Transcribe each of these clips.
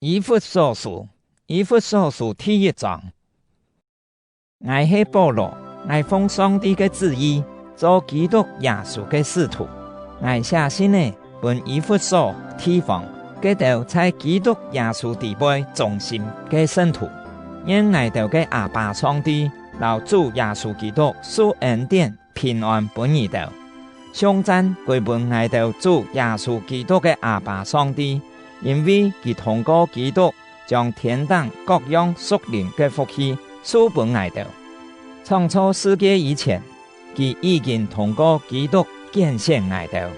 以弗所书，以弗所书第1章。我是保罗，我奉上帝的旨意，做基督耶稣的使徒。我写信呢，本以弗所地方，给到在基督耶稣地位中心的圣徒，因我哋嘅阿爸上帝，老主耶穌基督賜恩典平安本而到。上讚歸本我哋主耶穌基督嘅阿爸上帝，因為佢通過基督將天堂各樣屬靈嘅福氣賜本我哋。創造世界以前，佢已經通過基督揀選我哋，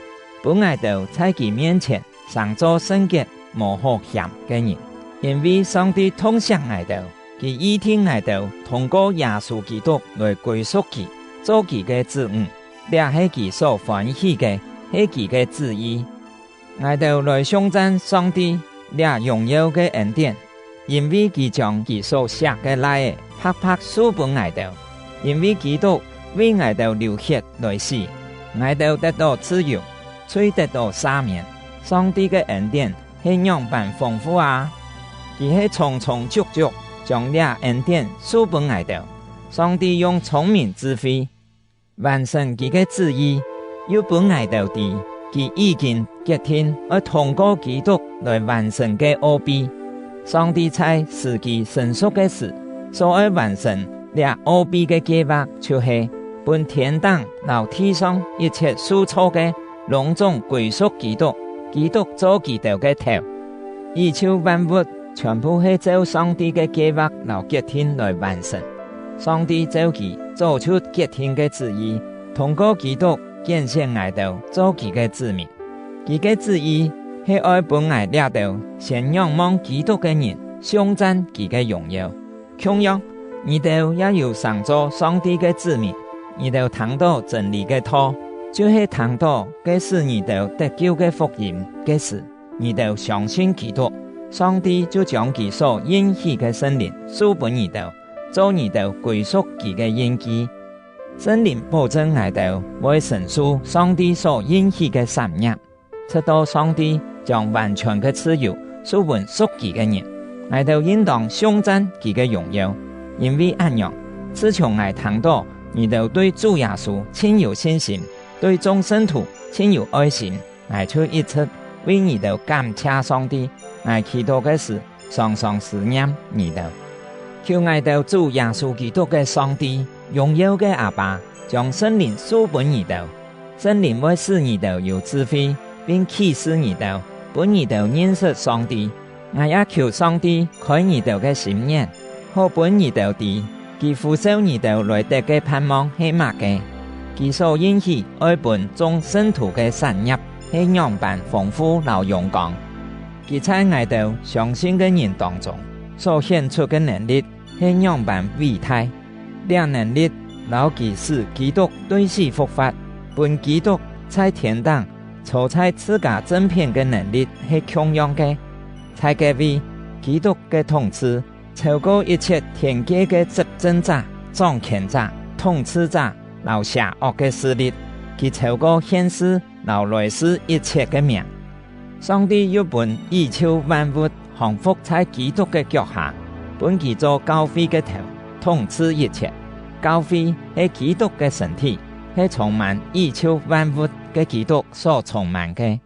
本我哋在佢面前常做聖潔無可欠嘅人。因為上帝通向我哋，佢已聽我哋通過耶穌基督來歸屬佢，做佢嘅子女。這是佢所歡喜嘅，是佢嘅旨意。我哋來頌讚上帝這榮耀嘅恩典，因為佢將佢所寫嘅來白白賜本我哋，因為基督為我哋流血來死，我哋得到自由，遂得到赦免。上帝嘅恩典是樣般豐富啊！佢是充充足足將這恩典賜本我哋。上帝用聰明智慧完成佢嘅旨意，要本我哋知，佢已經決定要通過基督來完成嘅奧秘。上帝在時機成熟嘅時，所要完成這奧秘嘅計劃，就是本天堂和地上一切所造嘅隆重歸屬基督，基督做基督嘅頭。宇宙萬物全部係照上帝嘅計劃和決定來完成。上帝照佢做出決定嘅旨意，通過基督揀選我哋做佢嘅子民。佢嘅旨意係愛本我哋到先仰望基督嘅人，頌讚佢嘅榮耀。同樣，你哋也要常做上帝嘅子民，你哋聽到真理嘅道，就是聽到嘅是你哋得救嘅福音嘅事，你哋相信基督，上帝就將佢所應許嘅聖靈賜本你哋。做你哋歸屬佢嘅印記，聖靈保證我哋會承受上帝所應許嘅產業，直到上帝將完全嘅自由賜本屬佢嘅人。我哋應當頌讚佢嘅榮耀，因為咁樣，自從我聽到你哋對主耶穌親有信心，對眾聖徒親有愛心，我就一直為你哋感謝上帝。我祈禱嘅事，常常思念你哋。求我哋主耶穌基督嘅上帝，榮耀嘅阿爸，將聖靈賜本你哋，聖靈會使你哋有智慧，並啟示你哋，本你哋認識上帝。我也求上帝開你哋嘅心眼，好本你哋知，佢呼召你哋來得嘅盼望係乜嘅，佢所應許愛本眾聖徒嘅產業係樣般豐富和勇敢。佢在我哋相信嘅人當中所顯出嘅能力，係樣般偉大，這能力老其使基督對死復活，本基督在天堂坐在自家正片嘅能力係同樣嘅，在各位基督嘅統治超過一切天界嘅執政者、掌權者、統治者、老邪惡嘅勢力，佢超過現世老來世一切嘅名。上帝要本宇宙萬物降服在基督嘅腳下。本佢做教會嘅頭，統治一切。教會係基督嘅身體，係充滿宇宙萬物嘅基督所充滿嘅。